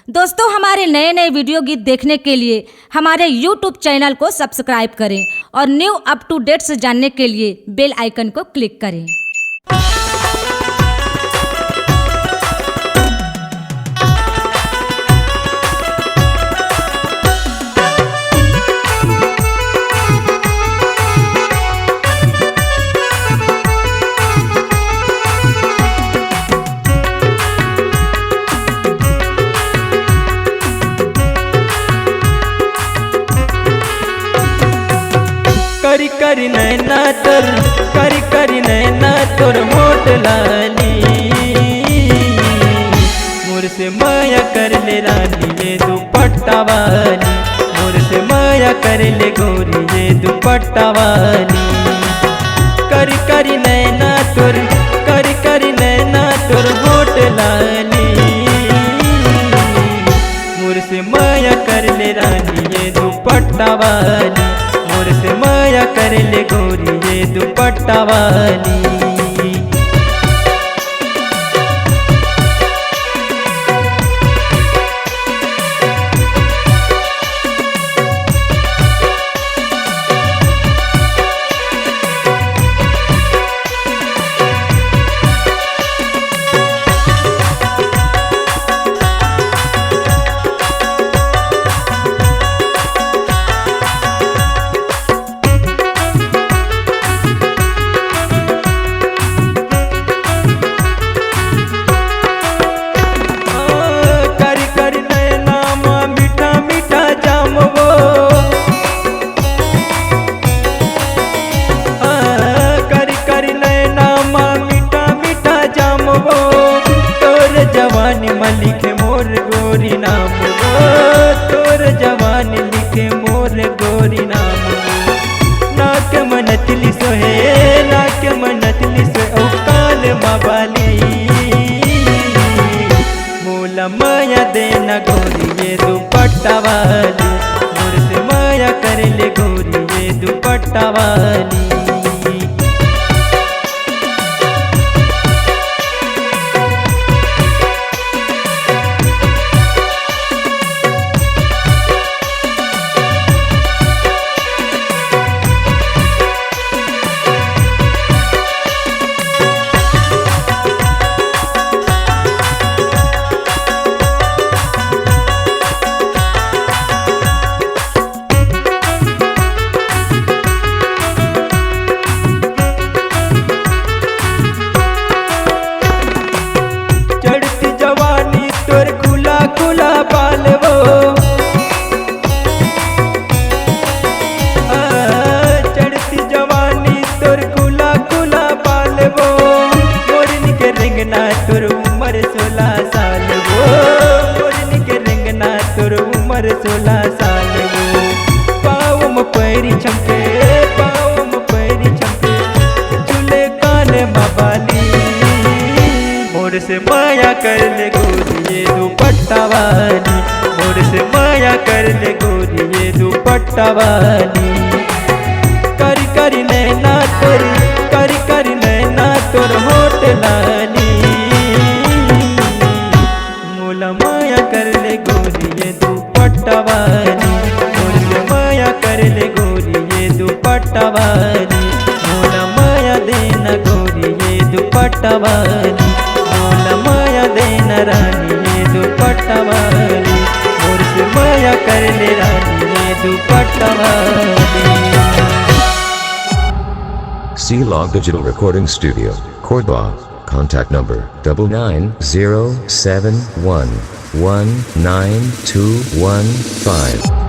दोस्तों, हमारे नए नए वीडियो गीत देखने के लिए हमारे YouTube चैनल को सब्सक्राइब करें और न्यू अप टू डेट्स जानने के लिए बेल आइकन को क्लिक करें। करी करी नैना तोर मोट लाली मोर से माया कर ले रानी ये दुपट्टा वाली, मोर से माया कर ले गोरी ये दुपट्टा वाली। करी करी नैना तोर मोट लाली मोर से माया कर ले रानी ये दुपट्टा वाली, मोर से माया कर ले गोरी ये दुपट्टा वाली। जवानी लिखे मोर गोरी नाम गो, तोर जवानी लिखे मोर गोरी नाम गो। नाक मनतली सोहे औकाल माबाली मोला माया देना गोरी ये दुपट्टा वाली, मोर से माया कर ले गोरी ये दुपट्टा वाली। तोर उम्र 16 साल वो मोरनी के रंगना तोर उम्र 16 साल वो। पाँव में पैरी छमके चूल्हे काले माबाली मोर से माया कर ले गोरी ये दुपट्टा वाली, मोर से माया कर ले गोरी ये दुपट्टा वाली। करी करी नैना तोर होट लाली मोला माया कर ले गोरी ये दुपट्टा वाली, मोर से माया कर ले गोरी ये दुपट्टा वाली। मोला माया देना गोरी ये दुपट्टा वाली, मोला माया देना रानी ये दुपट्टा वाली, मोर से माया कर ले रानी ये दुपट्टा वाली। C-Log Digital Recording Studio, Cordoba. Contact number 9907119215.